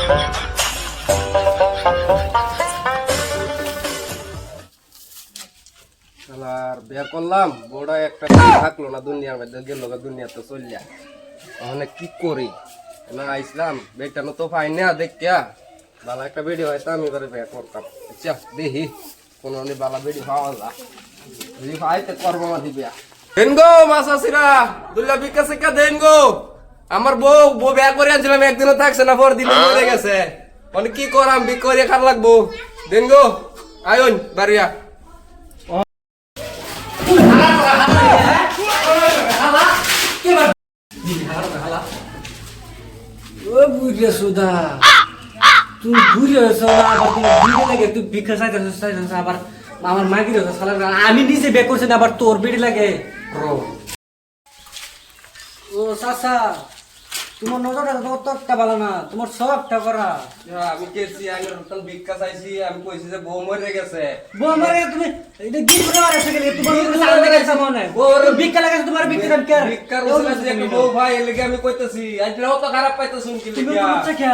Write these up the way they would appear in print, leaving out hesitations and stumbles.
আর বিয়া করলাম বড় একটা থাকলো না দুনিয়ার মধ্যে গেল দুনিয়া তো চলিয়া তাহলে কি করি না আইসলাম বেটা তো পাই না দেখিয়া বালা একটা বেডি হয়তো আমি করে বিয়া করতাম আচ্ছা দেখি কোন বালা বেডি পাওয়া যা যদি পাইতে করবো মাঝি বিয়া দেন গো মাসাসিরা দুল্লা বিকা শিক্ষা দেন গো আমার বউ বউ বিয়া করে আনছিলাম একদিনও থাকছে না পর দিন মরে গেছে মানে কি করাম বিক করে খার লাগবো দেন গো আয়ন বাড়িয়া আমি নিজে বের করছি আবার তোর বেড়ি লাগে ও চাচা তোমার নজরটা ততটা ভালো না তোমার সবটা করা আমি কেছি আগে রতন ভিক্ষা চাইছি আমি কইছি যে বউ মরে গেছে বউ মরে তুমি এটা কি করে আসে গেলে তোমার সারা দেখা যাচ্ছে মনে ওর ভিক্ষা লাগাছে তোমার ভিক্ষা দাম কে ভিক্ষার উসলা যে একটা বউ ভাই এর লাগি আমি কইতেছি আজও তো খারাপ পাইতো শুনকি তুমি তো হচ্ছে কি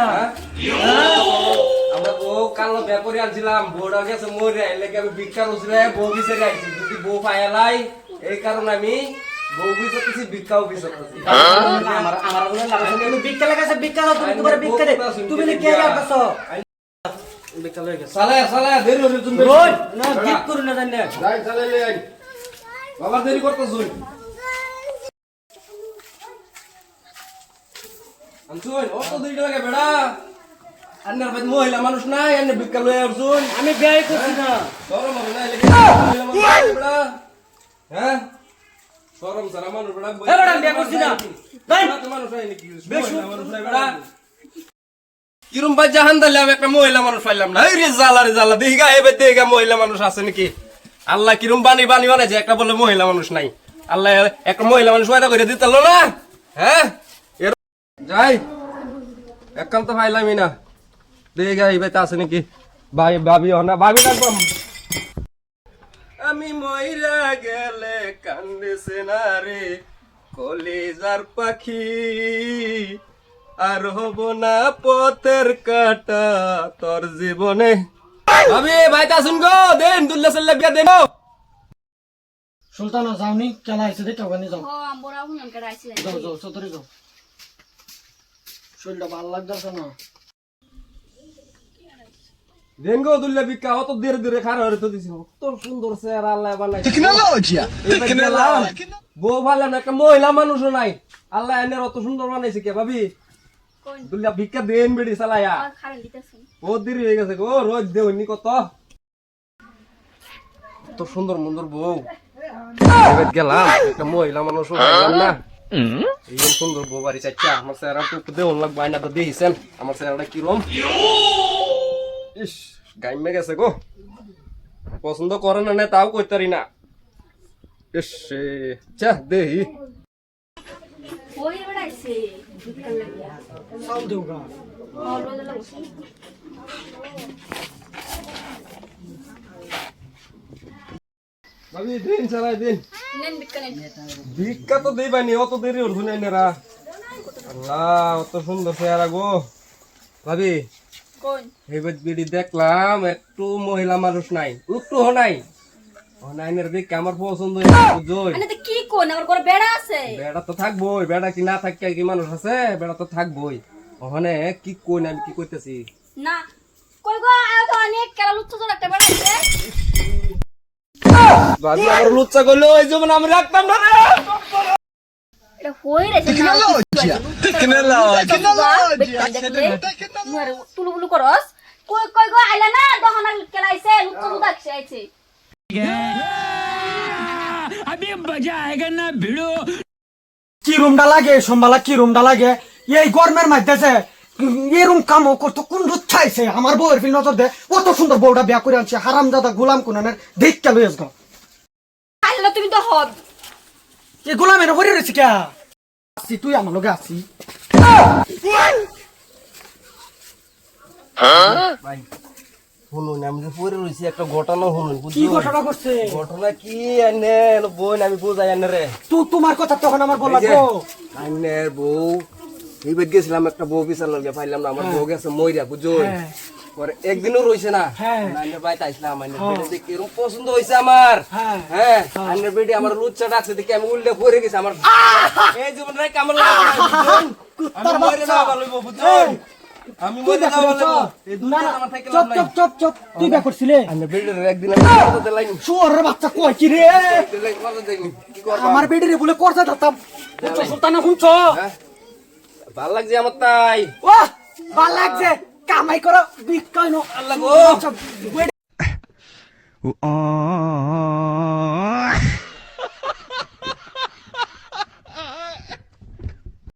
আমরা বউ কালো ব্যাপারে আনছিলাম বউটা গেছে মরে এর লাগি আমি ভিক্ষার উসলা বউ বিছে গাইছি যদি বউ পায়ালাই এই কারণে আমি বউ বিছে কিছু ভিক্ষাও বিছে করছি আমার বলে লাগাছে তুমি ভিক্ষা লাগাছে ভিক্ষা দাও তুমি তোমার ভিক্ষা দে তুমি কে লাগাছো ভিক্ষা লই গেছে সালা দেরি হলো তুমি রোজ না গিফট করু না জানি যাই চলে লে আই বাবা দেরি করতেছ আনছুন অত দেরি লাগে বেড়া আন্নার ভাই মহিলা মানুষ নাই এনে ভিক্ষা লই আসুন আমি বিয়ে করছি না শরম হবে না লেগে মহিলা মানুষ বেড়া হ্যাঁ শরম সারা মানুষ বেড়া এ বেড়া বিয়ে করছি না তাই মানুষ নাই নাকি মহিলা মানুষ নাই বেড়া কিরম ভাই জাহান দিলাম একটা মহিলা মানুষ পাইলাম না রে জ্বালা দেখিগা এবে দেখিগা মহিলা মানুষ আছে নাকি আল্লাহ কিরম বানি বানাইছে একটা বলে মহিলা মানুষ নাই আল্লাহ একটা মহিলা মানুষ ওয়াদা করে দিতেল না হ্যাঁ যাই একখান তো পাইলামই না দেখিগা এবে আছে নাকি ভাই ভাবি না ভাবি রাখবাম আমি মইরা গেলে কান্দিছে না রে কলিজার পাখি আর হব না পথের কাটা তোর জীবনে ভাবি ভাই তা শুন গো দেন দুল্লা সাল্লা বিয়া দেন সুলতানা যাওনি কেলা আইছে দেখো ওখানে যাও ও আমরা হুনন কে আইছি যাও যাও সতরে যাও শরীরটা ভালো লাগতেছে না দেন গো দুল্লা বিকা অত ধীরে ধীরে খার হরে তো দিছি কত সুন্দর চেহারা আল্লাহ বানাইছে টেকনোলজি বউ ভালো না একটা মহিলা মানুষও নাই আল্লাহ এনে অত সুন্দর বানাইছে কে ভাবি কোন দুল্লা ভিক্ষা দেন বেড়ি চালায়া খালি দিতেছেন বহুত দেরি হয়ে গেছে গো রোজ দেওনি কত কত সুন্দর মন্দর বউ এবার গেলাম একটা মহিলা মানুষ হইলাম না এই সুন্দর বউ বাড়ি চাইছা আমার চেহারা তো দেওন লাগবে আয়না তো দেখিছেন আমার চেহারাটা কিরম ইস গাইমে গেছে গো পছন্দ করে না তাও কইতারি না ইস চা দেহি ওই বড় আইছে ভিক্ষা লাগিয়া সাউন্ড দেওগা হলো দলা বসি ভাবি দিন চালাই দিন নেন ভিক্ষা নেন ভিক্ষা তো দেবানি অত দেরি ওর শুনে নেরা আল্লাহ অত সুন্দর চেহারা গো ভাবি কোন এইবার বিড়ি দেখলাম একটু মহিলা মানুষ নাই একটু নাই অনাইনের ভিক্ষা আমার পছন্দ বুঝোই আনে তো কি কোন আমার ঘরে বেড়া আছে বেড়া তো থাকবোই বেড়া কি না থাকে কি মানুষ আছে বেড়া তো থাকবোই ওখানে কি কই না আমি কি কইতেছি না কই গো আয় তো অনেক কেলা লুচ্চা চল একটা বেড়া আছে ভাবি আমার লুচ্চা করলো ওই যেমন আমি রাখতাম না রে এটা হই রে তুলুবুলু করস কই কই গো আইলা না দহনা কেলা আইছে লুচ্চা দুধ আইছে কি রুমটা লাগে সম্ভালা কি রুমটা লাগে এই গরমের মধ্যে এরম কাম করতো কোন রুচ্ছাইছে আমার বউয়ের ফিল নজর দে কত সুন্দর বউটা বিয়া করে আনছে হারাম দাদা গোলাম কোনানের দেখতে লইস গো আইলা তুমি তো হব এ গোলামের হরে রইছে কে আসি তুই আমার লগে আসি ভাই শুনুন আমি যে পরে রইছি একটা ঘটনা শুনুন কি ঘটনা করছে ঘটনা কি এনে বোন আমি বুঝাই এনে রে তুই তোমার কথা তখন আমার বললা গো আইনের বউ এইবার গেছিলাম একটা বউ বিচার লগে পাইলাম না, আমার বউ গেছে মইরা বুঝছো। হ্যাঁ। পরে একদিনও রইছে না, হ্যাঁ। আইনের বাইতে আসলাম, আইনের বেডে দেখি এরকম পছন্দ হইছে আমার। হ্যাঁ। হ্যাঁ, আইনের বেডে আমার লুচ্চা ডাকছে দেখি আমি উল্টে পড়ে গেছি, আমার এই জীবন রে কামড় লাগছে বুঝছেন। আমি মরে যাওয়া ভালো হইবো বুঝছেন, আমি তুই মরে বিয়া যাওয়া ভালো করছ? হইবো, এই না, দুনিয়াতে না, আমার থেকে চুপ, লাভ নাই। চুপ, চুপ, চুপ। তুই বিয়া করছিলে? আইনের বেডের একদিন আমি কথা লাইন শুয়োরের বাচ্চা কয় কি রে? কথা দেখি কি করব আমার বেডিরে বলে করতে দিতাম। বুঝছো সুলতানা শুনছো? হ্যাঁ, ভাল লাগছে আমার তাই। ও ভাল লাগছে, কামাই করো বিকাই নো আল্লাহ গো। বেডি